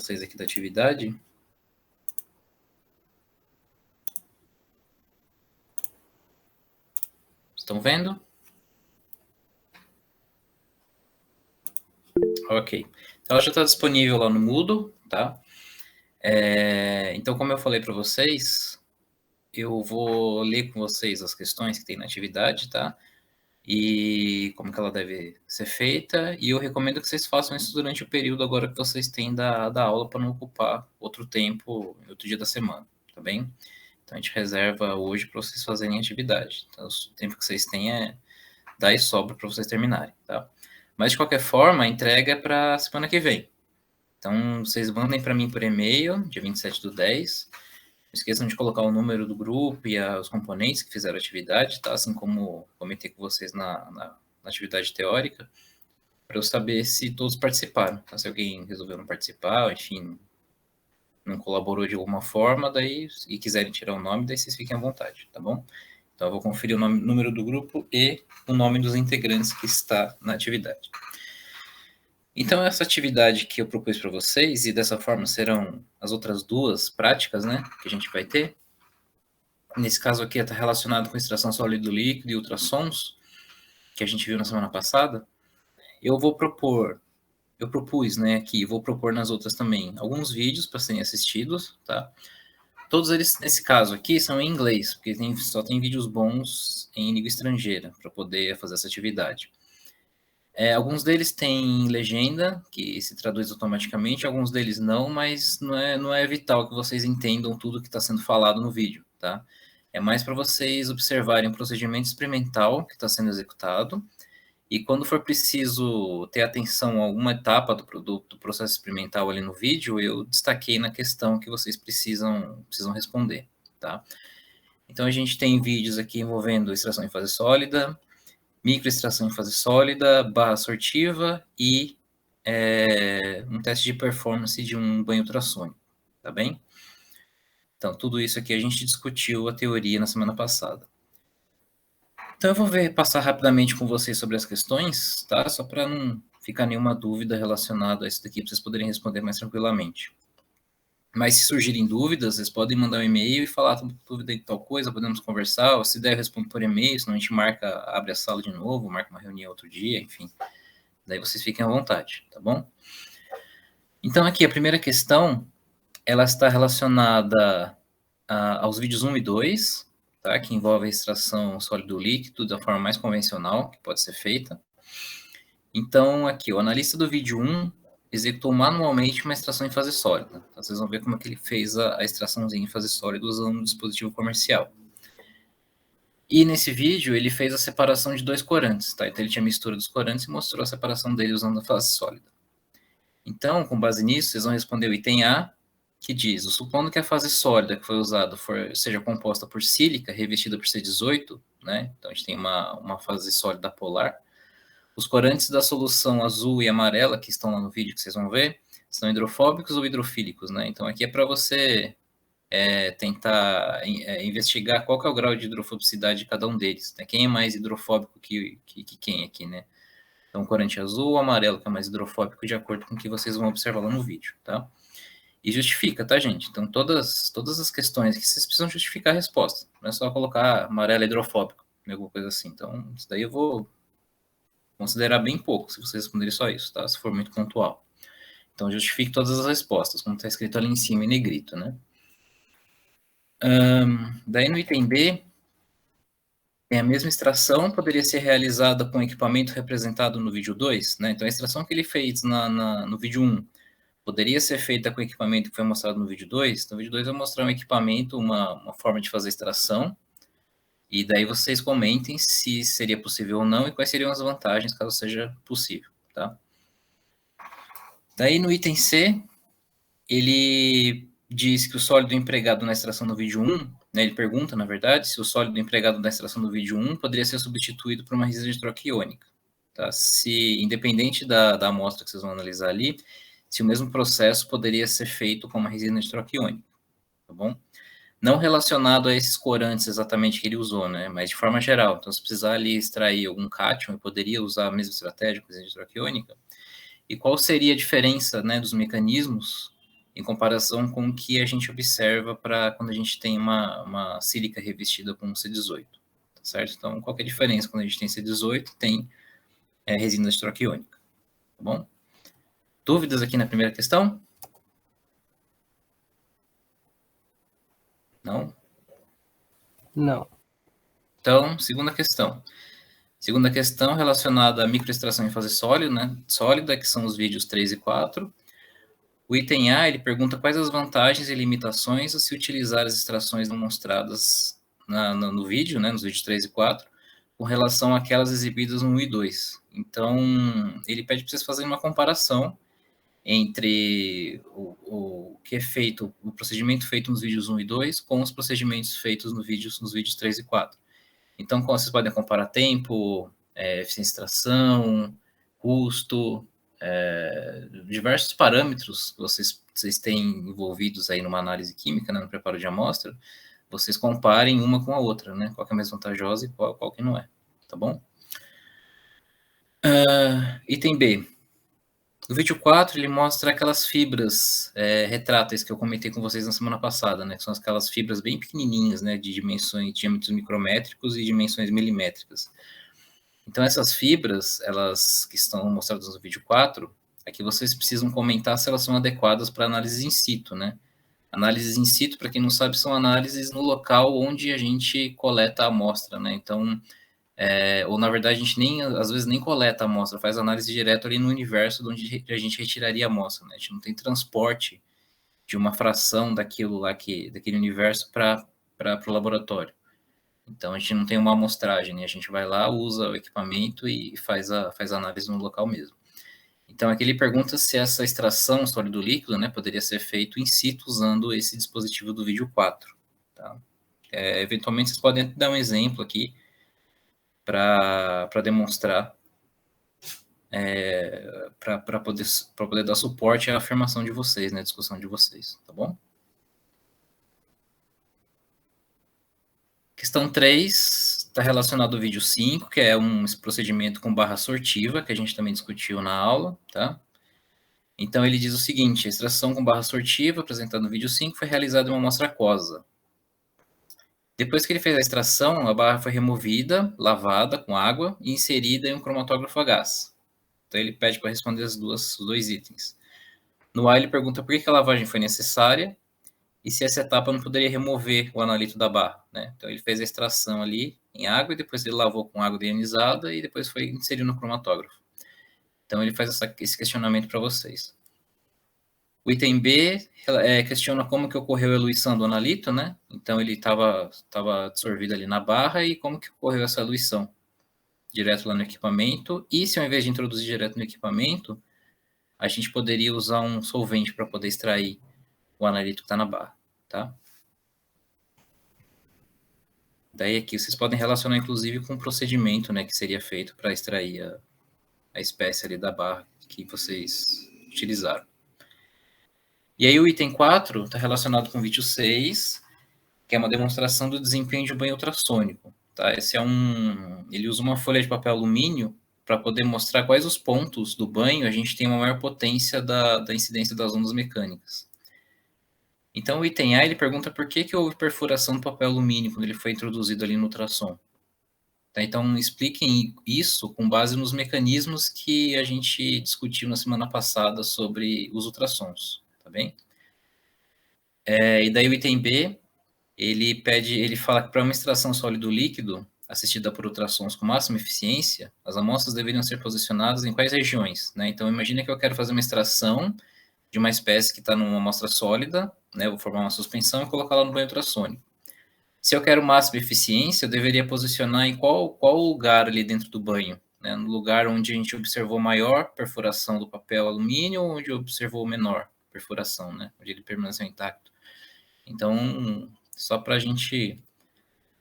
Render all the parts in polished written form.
vocês aqui da atividade. Estão vendo? Ok. Então, ela já está disponível lá no Moodle, tá? Então, como eu falei para vocês, eu vou ler com vocês as questões que tem na atividade, tá? E como que ela deve ser feita, e eu recomendo que vocês façam isso durante o período agora que vocês têm da aula, para não ocupar outro tempo, outro dia da semana, tá bem? Então, a gente reserva hoje para vocês fazerem a atividade. Então, o tempo que vocês têm é 10 sobra para vocês terminarem, tá? Mas, de qualquer forma, a entrega é para semana que vem. Então, vocês mandem para mim por e-mail, dia 27/10. Não esqueçam de colocar o número do grupo e os componentes que fizeram a atividade, tá? Assim como comentei com vocês na atividade teórica, para eu saber se todos participaram. Tá? Se alguém resolveu não participar, enfim, não colaborou de alguma forma, daí, e quiserem tirar o nome, daí vocês fiquem à vontade, tá bom? Então, eu vou conferir o número do grupo e o nome dos integrantes que está na atividade. Então, essa atividade que eu propus para vocês, e dessa forma serão as outras duas práticas, né, que a gente vai ter. Nesse caso aqui, está relacionado com extração sólido-líquido e ultrassons, que a gente viu na semana passada. Eu propus, né, aqui, vou propor nas outras também, alguns vídeos para serem assistidos, tá? Todos eles, nesse caso aqui, são em inglês, porque só tem vídeos bons em língua estrangeira para poder fazer essa atividade. Alguns deles têm legenda, que se traduz automaticamente, alguns deles não, mas não é vital que vocês entendam tudo que está sendo falado no vídeo, tá? É mais para vocês observarem o procedimento experimental que está sendo executado, e quando for preciso ter atenção a alguma etapa do processo experimental ali no vídeo, eu destaquei na questão que vocês precisam responder, tá? Então, a gente tem vídeos aqui envolvendo extração em fase sólida, microextração em fase sólida, barra sortiva e um teste de performance de um banho ultrassônico, tá bem? Então, tudo isso aqui a gente discutiu a teoria na semana passada. Então, eu vou passar rapidamente com vocês sobre as questões, tá? Só para não ficar nenhuma dúvida relacionada a isso daqui, para vocês poderem responder mais tranquilamente. Mas se surgirem dúvidas, vocês podem mandar um e-mail e falar, dúvida de tal coisa, podemos conversar, ou se der, eu respondo por e-mail, senão a gente abre a sala de novo, marca uma reunião outro dia, enfim. Daí vocês fiquem à vontade, tá bom? Então, aqui, a primeira questão, ela está relacionada aos vídeos 1 e 2, tá? Que envolve a extração sólido-líquido da forma mais convencional que pode ser feita. Então, aqui, o analista do vídeo 1 executou manualmente uma extração em fase sólida. Então, vocês vão ver como é que ele fez a extraçãozinha em fase sólida usando um dispositivo comercial. E nesse vídeo, ele fez a separação de 2 corantes, tá? Então, ele tinha mistura dos corantes e mostrou a separação deles usando a fase sólida. Então, com base nisso, vocês vão responder o item A, que diz, supondo que a fase sólida que foi usada seja composta por sílica revestida por C18, né? Então, a gente tem uma fase sólida polar. Os corantes da solução azul e amarela, que estão lá no vídeo que vocês vão ver, são hidrofóbicos ou hidrofílicos, né? Então, aqui é para você tentar investigar qual que é o grau de hidrofobicidade de cada um deles, né? Quem é mais hidrofóbico que quem aqui, né? Então, corante azul ou amarelo, que é mais hidrofóbico, de acordo com o que vocês vão observar lá no vídeo, tá? E justifica, tá, gente? Então, todas as questões que vocês precisam justificar a resposta. Não é só colocar amarelo hidrofóbico, alguma coisa assim. Então, isso daí eu vou considerar bem pouco, se vocês responderem só isso, tá? Se for muito pontual. Então, justifique todas as respostas, como está escrito ali em cima em negrito, né? Daí, no item B, tem a mesma extração, poderia ser realizada com o equipamento representado no vídeo 2, né? Então, a extração que ele fez no vídeo 1 poderia ser feita com o equipamento que foi mostrado no vídeo 2. No vídeo 2 eu vou mostrar um equipamento, uma forma de fazer extração, e daí vocês comentem se seria possível ou não e quais seriam as vantagens caso seja possível, tá? Daí no item C, ele diz que o sólido empregado na extração do vídeo 1, né, ele pergunta, na verdade, se o sólido empregado na extração do vídeo 1 poderia ser substituído por uma resina de troca iônica, tá? Se, independente da amostra que vocês vão analisar ali, se o mesmo processo poderia ser feito com uma resina de troca iônica, tá bom? Não relacionado a esses corantes exatamente que ele usou, né, mas de forma geral. Então, se precisar ali extrair algum cátion, eu poderia usar a mesma estratégia com resina de troca iônica. E qual seria a diferença, né, dos mecanismos em comparação com o que a gente observa para quando a gente tem uma sílica revestida com C18, tá certo? Então, qual que é a diferença quando a gente tem C18? Tem resina de troca iônica, tá bom? Dúvidas aqui na primeira questão? Não? Não. Então, segunda questão. Segunda questão relacionada à microextração em fase sólida, né? Sólida, que são os vídeos 3 e 4. O item A, ele pergunta quais as vantagens e limitações a se utilizar as extrações demonstradas no vídeo, né, nos vídeos 3 e 4, com relação àquelas exibidas no 1 e 2. Então, ele pede para vocês fazerem uma comparação entre o que é feito, o procedimento feito nos vídeos 1 e 2 com os procedimentos feitos nos vídeos 3 e 4. Então, vocês podem comparar tempo, eficiência de extração, custo, diversos parâmetros que vocês têm envolvidos aí numa análise química, né, no preparo de amostra, vocês comparem uma com a outra, né? Qual que é mais vantajosa e qual que não é, tá bom? Item B. No vídeo 4, ele mostra aquelas fibras retráteis que eu comentei com vocês na semana passada, né? Que são aquelas fibras bem pequenininhas, né? De dimensões, diâmetros micrométricos e dimensões milimétricas. Então, essas fibras, elas que estão mostradas no vídeo 4, aqui vocês precisam comentar se elas são adequadas para análise in situ, né? Análises in situ, para quem não sabe, são análises no local onde a gente coleta a amostra, né? Então, ou na verdade, a gente às vezes nem coleta a amostra, faz análise direto ali no universo de onde a gente retiraria a amostra, né? A gente não tem transporte de uma fração daquilo lá, daquele universo para o laboratório. Então, a gente não tem uma amostragem, né? A gente vai lá, usa o equipamento e faz a análise no local mesmo. Então, aqui ele pergunta se essa extração sólido-líquido, né, poderia ser feito in situ usando esse dispositivo do vídeo 4. Tá? Eventualmente, vocês podem dar um exemplo aqui para demonstrar, para poder dar suporte à afirmação de vocês, né, à discussão de vocês, tá bom? Questão 3 está relacionado ao vídeo 5, que é esse procedimento com barra sortiva, que a gente também discutiu na aula, tá? Então, ele diz o seguinte: a extração com barra sortiva, apresentada no vídeo 5, foi realizada em uma amostra aquosa. Depois que ele fez a extração, a barra foi removida, lavada com água e inserida em um cromatógrafo a gás. Então, ele pede para responder os dois itens. No A, ele pergunta por que a lavagem foi necessária e se essa etapa não poderia remover o analito da barra, né? Então, ele fez a extração ali em água e depois ele lavou com água deionizada e depois foi inserido no cromatógrafo. Então, ele faz esse questionamento para vocês. O item B questiona como que ocorreu a eluição do analito, né? Então, ele estava absorvido ali na barra e como que ocorreu essa eluição? Direto lá no equipamento. E se ao invés de introduzir direto no equipamento, a gente poderia usar um solvente para poder extrair o analito que está na barra, tá? Daí aqui vocês podem relacionar, inclusive, com o procedimento, né, que seria feito para extrair a espécie ali da barra que vocês utilizaram. E aí o item 4 está relacionado com o vídeo 6, que é uma demonstração do desempenho de um banho ultrassônico. Tá? Ele usa uma folha de papel alumínio para poder mostrar quais os pontos do banho a gente tem uma maior potência da incidência das ondas mecânicas. Então, o item A, ele pergunta por que houve perfuração do papel alumínio quando ele foi introduzido ali no ultrassom. Tá? Então, expliquem isso com base nos mecanismos que a gente discutiu na semana passada sobre os ultrassons, tá bem? E daí o item B, ele fala que para uma extração sólido-líquido, assistida por ultrassons com máxima eficiência, as amostras deveriam ser posicionadas em quais regiões, né? Então, imagina que eu quero fazer uma extração de uma espécie que está numa amostra sólida, né? Eu vou formar uma suspensão e colocar ela no banho ultrassônico. Se eu quero máxima eficiência, eu deveria posicionar em qual lugar ali dentro do banho, né? No lugar onde a gente observou maior perfuração do papel alumínio ou onde observou menor perfuração, né? Onde ele permaneceu intacto. Então, só para a gente,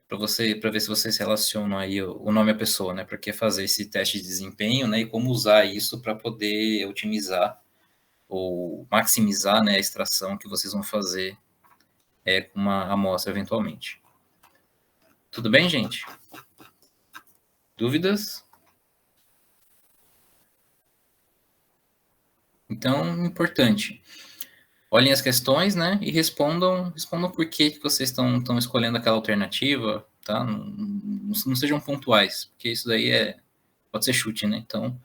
para ver se vocês relacionam aí o nome à pessoa, né? Para que fazer esse teste de desempenho, né? E como usar isso para poder otimizar ou maximizar, né, a extração que vocês vão fazer com uma amostra eventualmente. Tudo bem, gente? Dúvidas? Então, importante. olhem as questões, né, e respondam por que vocês estão escolhendo aquela alternativa, tá? Não sejam pontuais, porque isso daí pode ser chute, né? Então,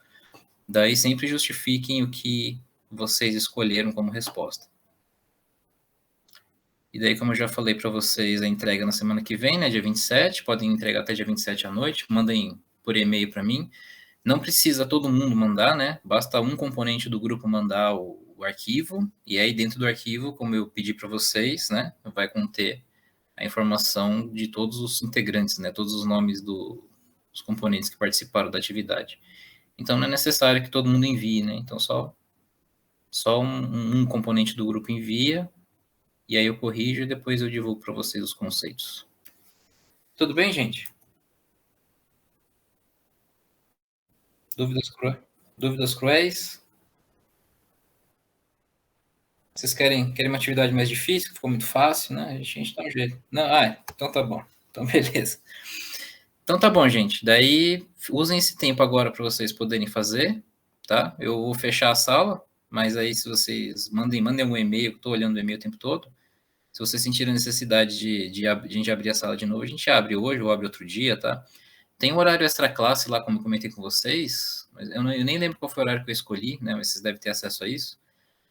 daí sempre justifiquem o que vocês escolheram como resposta. E daí, como eu já falei para vocês, a entrega na semana que vem, né, dia 27, podem entregar até dia 27 à noite, mandem por e-mail para mim. Não precisa todo mundo mandar, né? Basta um componente do grupo mandar o arquivo, e aí dentro do arquivo, como eu pedi para vocês, né, vai conter a informação de todos os integrantes, né, todos os nomes dos componentes que participaram da atividade. Então, não é necessário que todo mundo envie, né? Então, só um componente do grupo envia, e aí eu corrijo e depois eu divulgo para vocês os conceitos. Tudo bem, gente? Dúvidas cruéis? Vocês querem uma atividade mais difícil, que ficou muito fácil, né? A gente dá um jeito. Não, então tá bom. Então, beleza. Então tá bom, gente. Daí, usem esse tempo agora para vocês poderem fazer, tá? Eu vou fechar a sala, mas aí se vocês mandem um e-mail, eu estou olhando o e-mail o tempo todo. Se vocês sentirem a necessidade de a gente abrir a sala de novo, a gente abre hoje ou abre outro dia, tá? Tem um horário extra classe lá, como eu comentei com vocês, mas eu nem lembro qual foi o horário que eu escolhi, né? Mas vocês devem ter acesso a isso.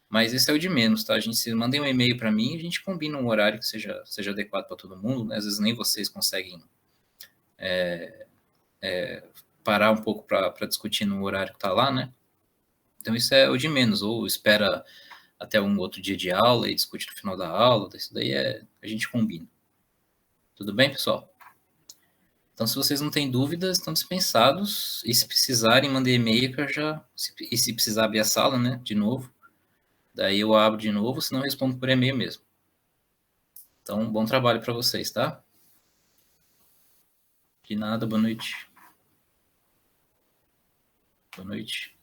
Mas esse é o de menos, tá? A gente se mandem um e-mail para mim, a gente combina um horário que seja adequado para todo mundo, né? Às vezes nem vocês conseguem parar um pouco para discutir no horário que tá lá, né? Então isso é o de menos, ou espera até um outro dia de aula e discute no final da aula, isso daí a gente combina. Tudo bem, pessoal? Então, se vocês não têm dúvidas, estão dispensados. E se precisarem, mandem e-mail que eu já. E se precisar abrir a sala, né? De novo. Daí eu abro de novo, senão eu respondo por e-mail mesmo. Então, bom trabalho para vocês, tá? De nada, boa noite. Boa noite.